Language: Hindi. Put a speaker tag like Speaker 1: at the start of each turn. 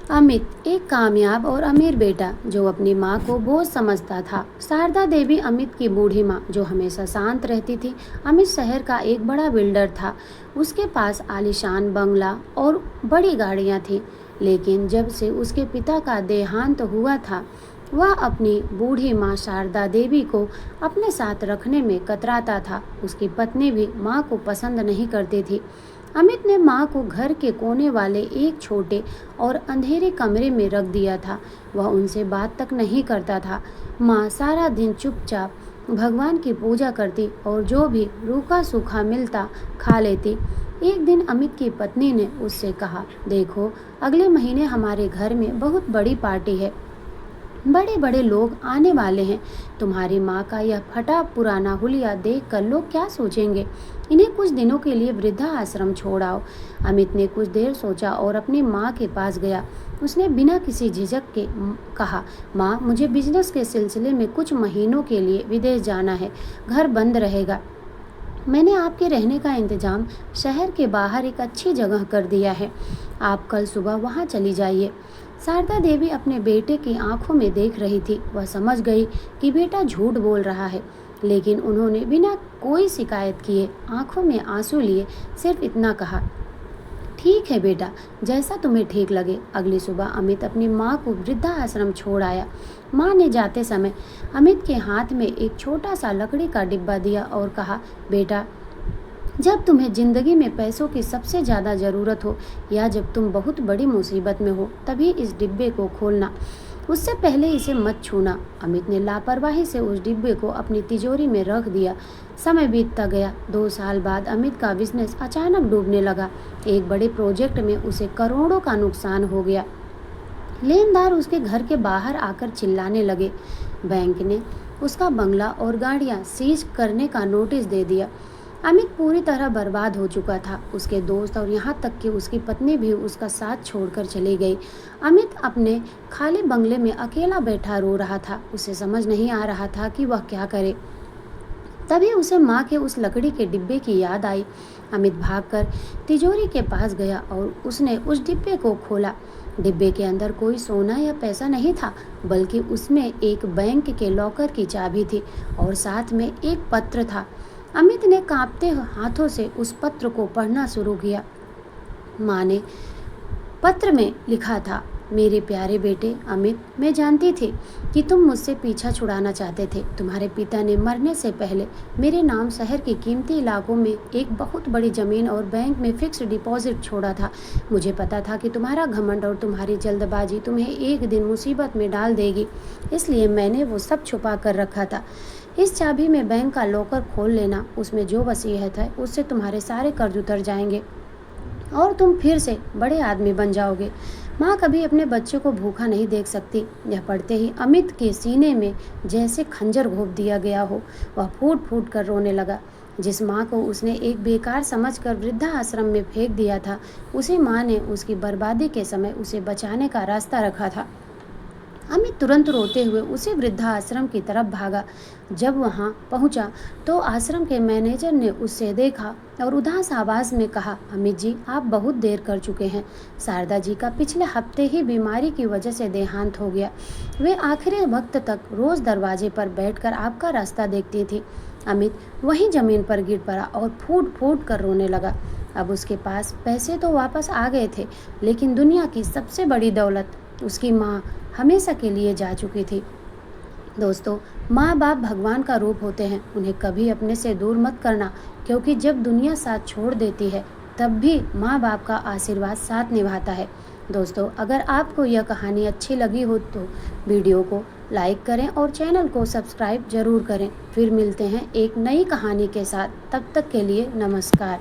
Speaker 1: अमित एक कामयाब और अमीर बेटा जो अपनी माँ को बोझ समझता था। शारदा देवी अमित की बूढ़ी माँ जो हमेशा शांत रहती थी। अमित शहर का एक बड़ा बिल्डर था। उसके पास आलीशान बंगला और बड़ी गाड़ियाँ थीं। लेकिन जब से उसके पिता का देहांत हुआ था, वह अपनी बूढ़ी माँ शारदा देवी को अपने साथ रखने में कतराता था। उसकी पत्नी भी माँ को पसंद नहीं करती थी। अमित ने माँ को घर के कोने वाले एक छोटे और अंधेरे कमरे में रख दिया था। वह उनसे बात तक नहीं करता था। माँ सारा दिन चुपचाप भगवान की पूजा करती और जो भी रूखा सूखा मिलता खा लेती। एक दिन अमित की पत्नी ने उससे कहा, देखो, अगले महीने हमारे घर में बहुत बड़ी पार्टी है। बड़े बड़े लोग आने वाले हैं। तुम्हारी माँ का यह फटा पुराना हुलिया देख कर लोग क्या सोचेंगे। इन्हें कुछ दिनों के लिए वृद्धा आश्रम छोड़ आओ। अमित ने कुछ देर सोचा और अपनी माँ के पास गया। उसने बिना किसी झिझक के कहा, माँ, मुझे बिजनेस के सिलसिले में कुछ महीनों के लिए विदेश जाना है। घर बंद रहेगा। मैंने आपके रहने का इंतजाम शहर के बाहर एक अच्छी जगह कर दिया है। आप कल सुबह वहाँ चली जाइए। शारदा देवी अपने बेटे की आंखों में देख रही थी। वह समझ गई कि बेटा झूठ बोल रहा है, लेकिन उन्होंने बिना कोई शिकायत किए आंखों में आंसू लिए सिर्फ इतना कहा, ठीक है बेटा, जैसा तुम्हें ठीक लगे। अगली सुबह अमित अपनी माँ को वृद्धा आश्रम छोड़ आया। माँ ने जाते समय अमित के हाथ में एक छोटा सा लकड़ी का डिब्बा दिया और कहा, बेटा, जब तुम्हें जिंदगी में पैसों की सबसे ज़्यादा ज़रूरत हो या जब तुम बहुत बड़ी मुसीबत में हो, तभी इस डिब्बे को खोलना। उससे पहले इसे मत छूना। अमित ने लापरवाही से उस डिब्बे को अपनी तिजोरी में रख दिया। समय बीतता गया। 2 साल बाद अमित का बिजनेस अचानक डूबने लगा। एक बड़े प्रोजेक्ट में उसे करोड़ों का नुकसान हो गया। लेनदार उसके घर के बाहर आकर चिल्लाने लगे। बैंक ने उसका बंगला और गाड़ियां सीज करने का नोटिस दे दिया। अमित पूरी तरह बर्बाद हो चुका था। उसके दोस्त और यहाँ तक कि उसकी पत्नी भी उसका साथ छोड़कर चली गई। अमित अपने खाली बंगले में अकेला बैठा रो रहा था। उसे समझ नहीं आ रहा था कि वह क्या करे। तभी उसे माँ के उस लकड़ी के डिब्बे की याद आई। अमित भागकर तिजोरी के पास गया और उसने उस डिब्बे को खोला। डिब्बे के अंदर कोई सोना या पैसा नहीं था, बल्कि उसमें एक बैंक के लॉकर की चाबी थी और साथ में एक पत्र था। अमित ने कांपते हाथों से उस पत्र को पढ़ना शुरू किया। माँ ने पत्र में लिखा था, मेरे प्यारे बेटे अमित, मैं जानती थी कि तुम मुझसे पीछा छुड़ाना चाहते थे। तुम्हारे पिता ने मरने से पहले मेरे नाम शहर के कीमती इलाकों में एक बहुत बड़ी ज़मीन और बैंक में फिक्स डिपॉजिट छोड़ा था। मुझे पता था कि तुम्हारा घमंड और तुम्हारी जल्दबाजी तुम्हें एक दिन मुसीबत में डाल देगी, इसलिए मैंने वो सब छुपा कर रखा था। इस चाबी में बैंक का लॉकर खोल लेना। उसमें जो वसीयत है उससे तुम्हारे सारे कर्ज उतर जाएंगे और तुम फिर से बड़े आदमी बन जाओगे। माँ कभी अपने बच्चे को भूखा नहीं देख सकती। यह पढ़ते ही अमित के सीने में जैसे खंजर घोंप दिया गया हो। वह फूट फूट कर रोने लगा। जिस माँ को उसने एक बेकार समझकर वृद्धा आश्रम में फेंक दिया था, उसी माँ ने उसकी बर्बादी के समय उसे बचाने का रास्ता रखा था। अमित तुरंत रोते हुए उसी वृद्धा आश्रम की तरफ भागा। जब वहां पहुंचा तो आश्रम के मैनेजर ने उससे देखा और उदास आवाज में कहा, अमित जी, आप बहुत देर कर चुके हैं। शारदा जी का पिछले हफ्ते ही बीमारी की वजह से देहांत हो गया। वे आखिरी वक्त तक रोज दरवाजे पर बैठकर आपका रास्ता देखती थी। अमित वहीं जमीन पर गिर पड़ा और फूट फूट कर रोने लगा। अब उसके पास पैसे तो वापस आ गए थे, लेकिन दुनिया की सबसे बड़ी दौलत, उसकी माँ, हमेशा के लिए जा चुकी थी। दोस्तों, माँ बाप भगवान का रूप होते हैं। उन्हें कभी अपने से दूर मत करना, क्योंकि जब दुनिया साथ छोड़ देती है तब भी माँ बाप का आशीर्वाद साथ निभाता है। दोस्तों, अगर आपको यह कहानी अच्छी लगी हो तो वीडियो को लाइक करें और चैनल को सब्सक्राइब जरूर करें। फिर मिलते हैं एक नई कहानी के साथ। तब तक के लिए नमस्कार।